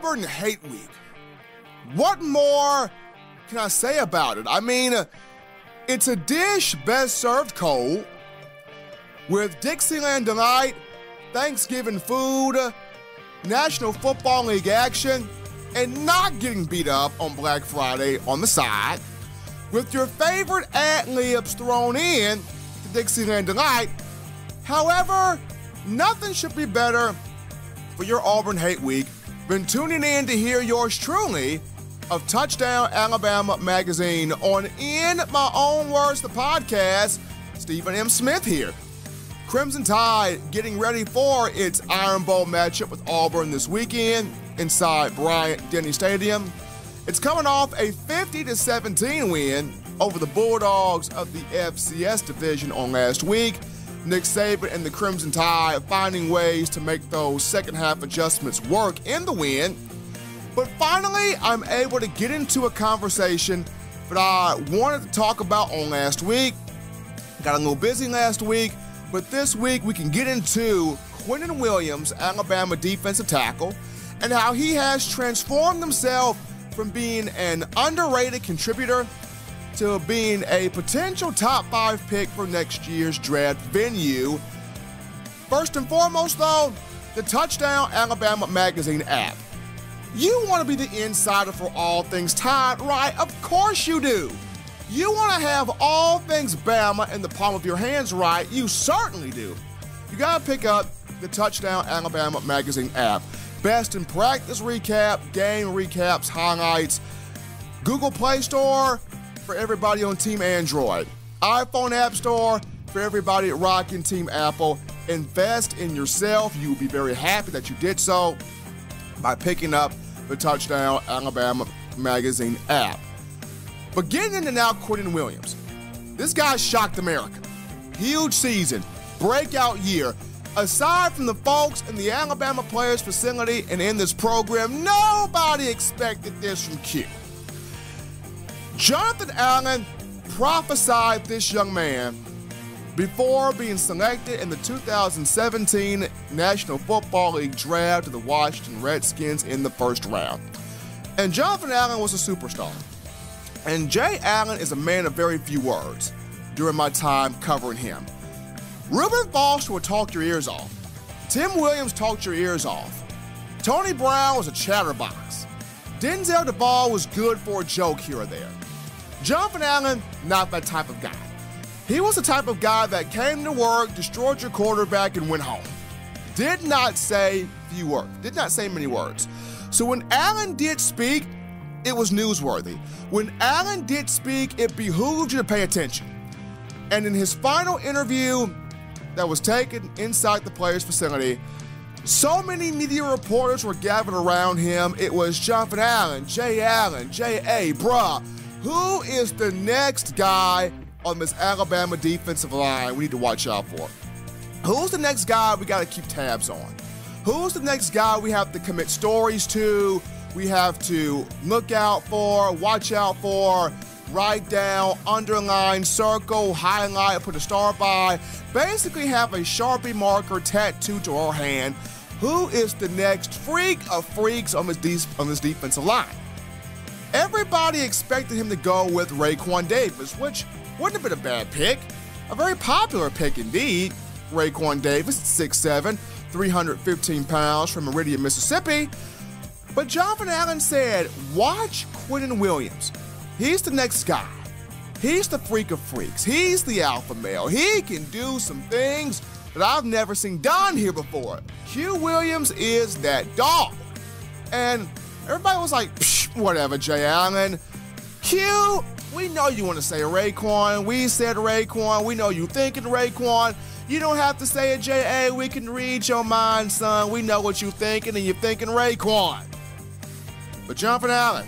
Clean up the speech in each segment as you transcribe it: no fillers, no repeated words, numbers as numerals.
Auburn Hate Week. What more can I say about it? I mean, it's a dish best served cold with Dixieland Delight, Thanksgiving food, National Football League action, and not getting beat up on Black Friday on the side, with your favorite ad-libs thrown in to Dixieland Delight. However, nothing should be better for your Auburn Hate Week than tuning in to hear yours truly of Touchdown Alabama Magazine on In My Own Words, the podcast. Stephen M. Smith here. Crimson Tide getting ready for its Iron Bowl matchup with Auburn this weekend inside Bryant-Denny Stadium. It's coming off a 50-17 win over the Bulldogs of the FCS division on last week. Nick Saban and the Crimson Tide finding ways to make those second half adjustments work in the win. But finally, I'm able to get into a conversation that I wanted to talk about on last week. Got a little busy last week, but this week we can get into Quinnen Williams, Alabama defensive tackle, and how he has transformed himself from being an underrated contributor to being a potential top 5 pick for next year's draft venue. First and foremost, though, the Touchdown Alabama Magazine app. You want to be the insider for all things Tide, right? Of course you do. You want to have all things Bama in the palm of your hands, right? You certainly do. You got to pick up the Touchdown Alabama Magazine app. Best in practice recap, game recaps, highlights. Google Play Store for everybody on Team Android. iPhone App Store for everybody rocking Team Apple. Invest in yourself. You will be very happy that you did so by picking up the Touchdown Alabama Magazine app. But getting into now Quinnen Williams. This guy shocked America. Huge season, breakout year. Aside from the folks in the Alabama Players Facility and in this program, nobody expected this from Q. Jonathan Allen prophesied this young man before being selected in the 2017 National Football League draft to the Washington Redskins in the first round. And Jonathan Allen was a superstar. And Jay Allen is a man of very few words during my time covering him. Reuben Foster would talk your ears off. Tim Williams talked your ears off. Tony Brown was a chatterbox. Denzel DeVaul was good for a joke here or there. Jonathan Allen, not that type of guy. He was the type of guy that came to work, destroyed your quarterback, and went home. Did not say few words. Did not say many words. So when Allen did speak, it was newsworthy. When Allen did speak, it behooved you to pay attention. And in his final interview that was taken inside the players' facility, so many media reporters were gathered around him. It was Jonathan Allen, J.A., bruh. Who is the next guy on this Alabama defensive line we need to watch out for? Who's the next guy we got to keep tabs on? Who's the next guy we have to commit stories to, we have to look out for, watch out for, write down, underline, circle, highlight, put a star by, basically have a Sharpie marker tattooed to our hand? Who is the next freak of freaks on this defensive line? Everybody expected him to go with Raekwon Davis, which wouldn't have been a bad pick. A very popular pick indeed. Raekwon Davis, 6'7", 315 pounds from Meridian, Mississippi. But Jonathan Allen said, watch Quinnen Williams. He's the next guy. He's the freak of freaks. He's the alpha male. He can do some things that I've never seen done here before. Q Williams is that dog. And everybody was like, psh, whatever, Jay Allen. Q, we know you want to say Raekwon. We said Raekwon. We know you thinking Raekwon. You don't have to say it, J.A. We can read your mind, son. We know what you're thinking, and you're thinking Raekwon. But Jonathan Allen,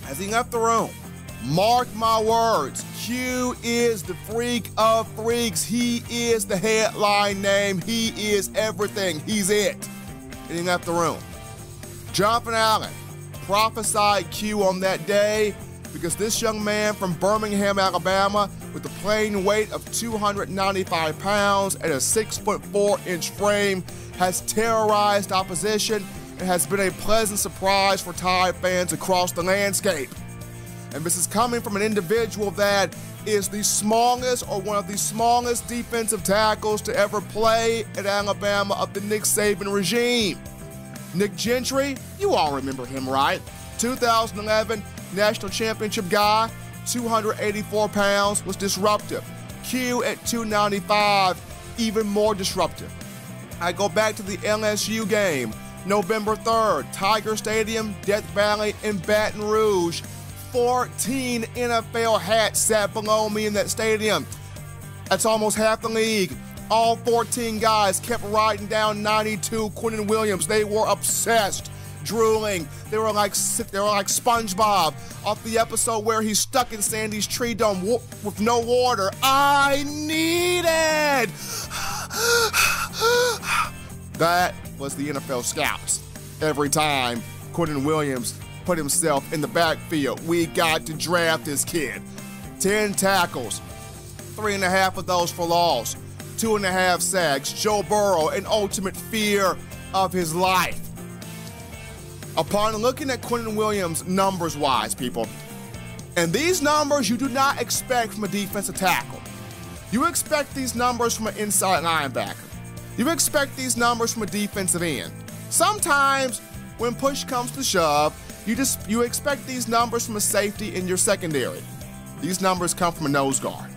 as he left the room, mark my words, Q is the freak of freaks. He is the headline name. He is everything. He's it. And he left the room. Jonathan Allen prophesied Q on that day because this young man from Birmingham, Alabama, with a plain weight of 295 pounds and a 6'4" frame, has terrorized opposition and has been a pleasant surprise for Tide fans across the landscape. And this is coming from an individual that is the smallest or one of the smallest defensive tackles to ever play at Alabama of the Nick Saban regime. Nick Gentry, you all remember him, right? 2011 national championship guy, 284 pounds, was disruptive. Q at 295, even more disruptive. I go back to the LSU game, November 3rd, Tiger Stadium, Death Valley in Baton Rouge. 14 NFL hats sat below me in that stadium. That's almost half the league. All 14 guys kept writing down 92 Quinnen Williams. They were obsessed, drooling. They were like SpongeBob off the episode where he's stuck in Sandy's tree dome with no water. I need it! That was the NFL scouts. Every time Quinnen Williams put himself in the backfield, we got to draft this kid. 10 tackles, 3.5 of those for loss, 2.5 sacks. Joe Burrow, an ultimate fear of his life. Upon looking at Quinnen Williams numbers-wise, people, and these numbers you do not expect from a defensive tackle. You expect these numbers from an inside linebacker. You expect these numbers from a defensive end. Sometimes, when push comes to shove, you expect these numbers from a safety in your secondary. These numbers come from a nose guard.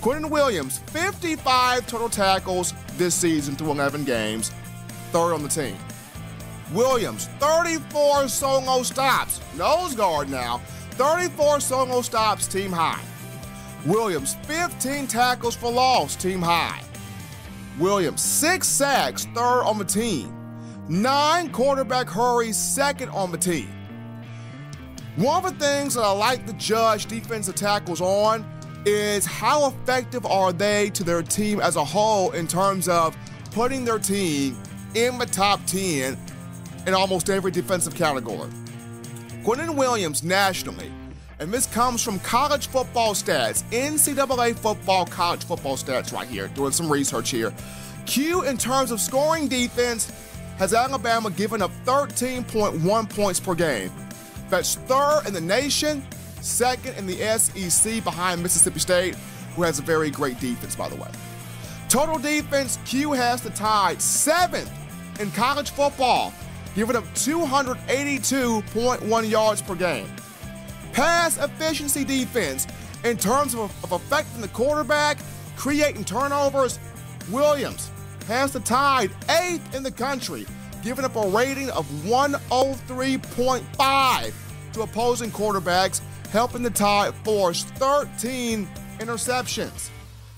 Quinnen Williams, 55 total tackles this season through 11 games, third on the team. Williams, 34 solo stops, nose guard now, 34 solo stops, team high. Williams, 15 tackles for loss, team high. Williams, 6 sacks, third on the team. 9 quarterback hurries, second on the team. One of the things that I like to judge defensive tackles on is how effective are they to their team as a whole in terms of putting their team in the top 10 in almost every defensive category. Quinnen Williams nationally, and this comes from college football stats, NCAA football, college football stats right here, doing some research here. Q, in terms of scoring defense, has Alabama given up 13.1 points per game. That's third in the nation, second in the SEC behind Mississippi State, who has a very great defense, by the way. Total defense, Q has the Tide 7th in college football, giving up 282.1 yards per game. Pass efficiency defense, in terms of affecting the quarterback, creating turnovers, Williams has the Tide 8th in the country, giving up a rating of 103.5 to opposing quarterbacks, helping the Tide force 13 interceptions.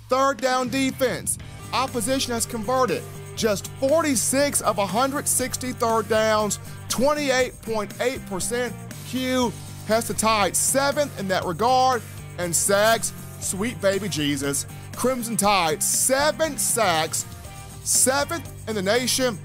Third down defense, opposition has converted just 46 of 160 third downs, 28.8%. Q has the Tide 7th in that regard, and sacks, sweet baby Jesus. Crimson Tide, 7 sacks, 7th in the nation,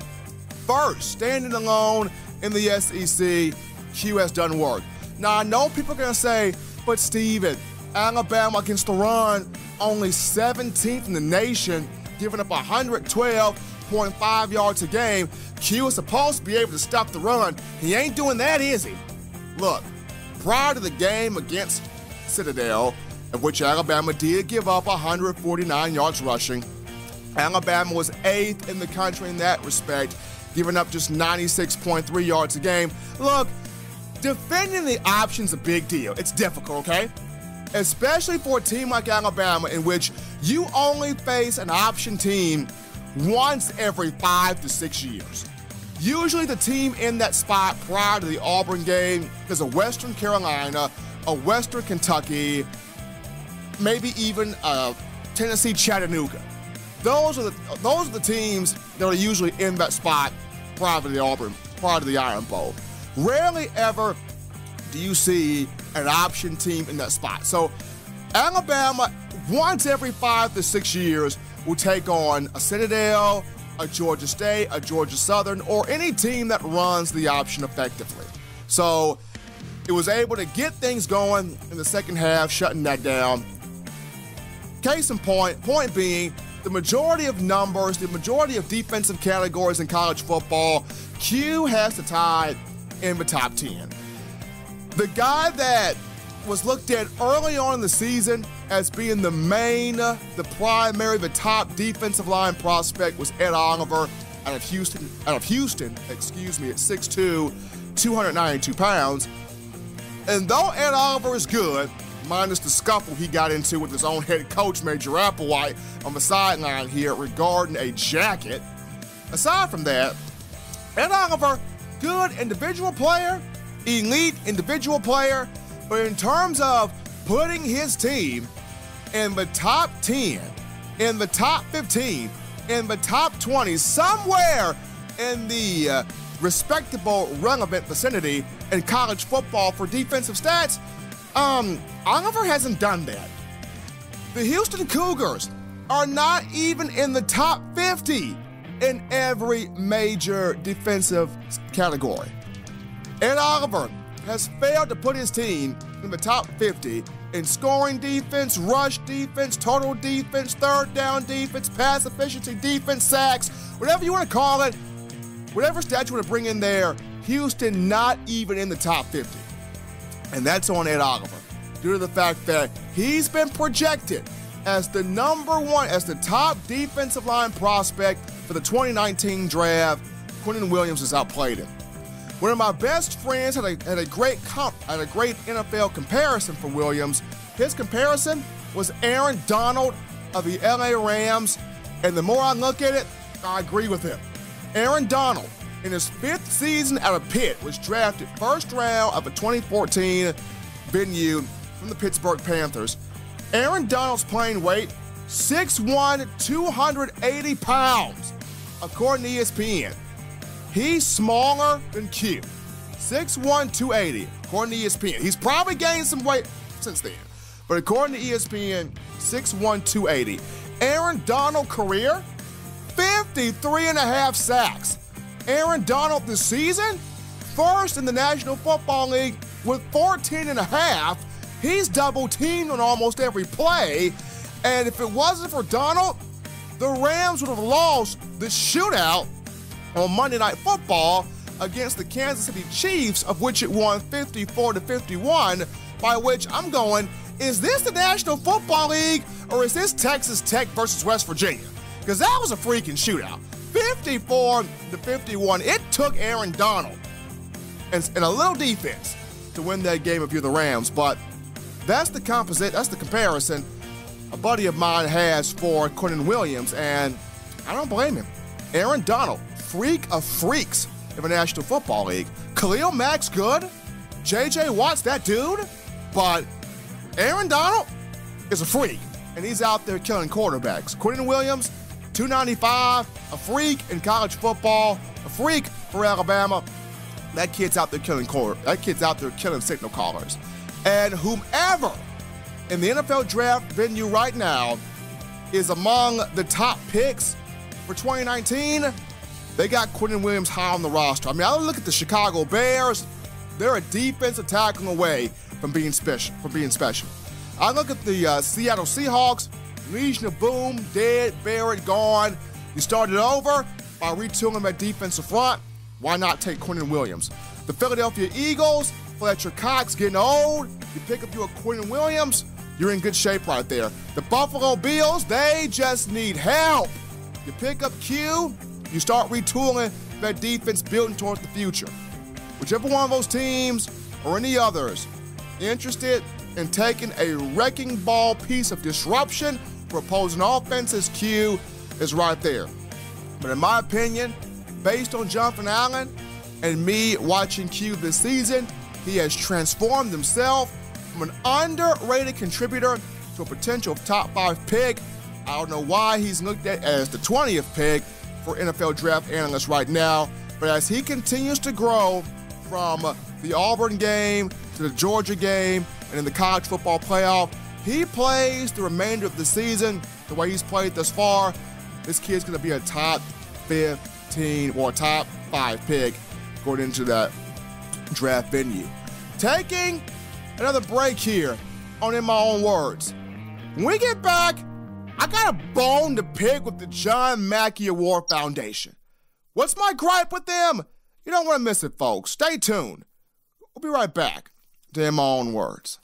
first standing alone in the SEC. Q has done work. Now, I know people are going to say, but Steven, Alabama against the run, only 17th in the nation, giving up 112.5 yards a game. Q is supposed to be able to stop the run. He ain't doing that, is he? Look, prior to the game against Citadel, of which Alabama did give up 149 yards rushing, Alabama was 8th in the country in that respect, giving up just 96.3 yards a game. Look, defending the option's a big deal. It's difficult, okay? Especially for a team like Alabama, in which you only face an option team once every 5 to 6 years. Usually the team in that spot prior to the Auburn game is a Western Carolina, a Western Kentucky, maybe even a Tennessee Chattanooga. Those are the teams that are usually in that spot prior to the Iron Bowl. Rarely ever do you see an option team in that spot. So Alabama, once every 5 to 6 years, will take on a Citadel, a Georgia State, a Georgia Southern, or any team that runs the option effectively. So it was able to get things going in the second half, shutting that down. Case in point being, the majority of numbers, the majority of defensive categories in college football, Q has to tie in the top 10. The guy that was looked at early on in the season as being the main, the primary, the top defensive line prospect was Ed Oliver out of Houston, at 6'2", 292 pounds. And though Ed Oliver is good, minus the scuffle he got into with his own head coach, Major Applewhite, on the sideline here regarding a jacket, aside from that, Ed Oliver, good individual player, elite individual player, but in terms of putting his team in the top 10, in the top 15, in the top 20, somewhere in the respectable, relevant vicinity in college football for defensive stats, Oliver hasn't done that. The Houston Cougars are not even in the top 50 in every major defensive category. Ed Oliver has failed to put his team in the top 50 in scoring defense, rush defense, total defense, third down defense, pass efficiency defense, sacks, whatever you want to call it, whatever stat you want to bring in there, Houston not even in the top 50. And that's on Ed Oliver, due to the fact that he's been projected as the #1, as the top defensive line prospect for the 2019 draft. Quinnen Williams has outplayed him. One of my best friends had a great NFL comparison for Williams. His comparison was Aaron Donald of the LA Rams, and the more I look at it, I agree with him. Aaron Donald, in his 5th season out of Pitt, was drafted first round of a 2014 venue from the Pittsburgh Panthers. Aaron Donald's playing weight, 6'1", 280 pounds, according to ESPN. He's smaller than Q, 6'1", 280, according to ESPN. He's probably gained some weight since then, but according to ESPN, 6'1", 280. Aaron Donald career, 53.5 sacks. Aaron Donald this season, first in the National Football League with 14.5. He's double teamed on almost every play, and if it wasn't for Donald, the Rams would have lost the shootout on Monday Night Football against the Kansas City Chiefs, of which it won 54-51, by which I'm going, is this the National Football League or is this Texas Tech versus West Virginia? Because that was a freaking shootout. 54-51. It took Aaron Donald and a little defense to win that game if you're the Rams, but that's the comparison a buddy of mine has for Quinnen Williams, and I don't blame him. Aaron Donald, freak of freaks in the National Football League. Khalil Mack's good. J.J. Watt's that dude. But Aaron Donald is a freak, and he's out there killing quarterbacks. Quinnen Williams, 295, a freak in college football, a freak for Alabama. That kid's out there killing signal callers. And whomever in the NFL draft venue right now is among the top picks for 2019, they got Quinnen Williams high on the roster. I mean, I look at the Chicago Bears, they're a defensive tackle away from being special. I look at the Seattle Seahawks, Legion of Boom, dead, buried, gone. You started over by retooling that defensive front. Why not take Quinnen Williams? The Philadelphia Eagles, Fletcher Cox getting old. You pick up your Quinnen Williams, you're in good shape right there. The Buffalo Bills, they just need help. You pick up Q, you start retooling that defense, building towards the future. Whichever one of those teams or any others interested in taking a wrecking ball piece of disruption for opposing offenses, Q is right there. But in my opinion, based on Jonathan Allen and me watching Q this season, he has transformed himself from an underrated contributor to a potential top 5 pick. I don't know why he's looked at as the 20th pick for NFL draft analysts right now, but as he continues to grow from the Auburn game to the Georgia game and in the college football playoff, he plays the remainder of the season the way he's played thus far, this kid's going to be a top 15 or top 5 pick going into that draft venue. Taking another break here on In My Own Words. When we get back, I got a bone to pick with the John Mackey Award Foundation. What's my gripe with them? You don't want to miss it, folks. Stay tuned. We'll be right back to In My Own Words.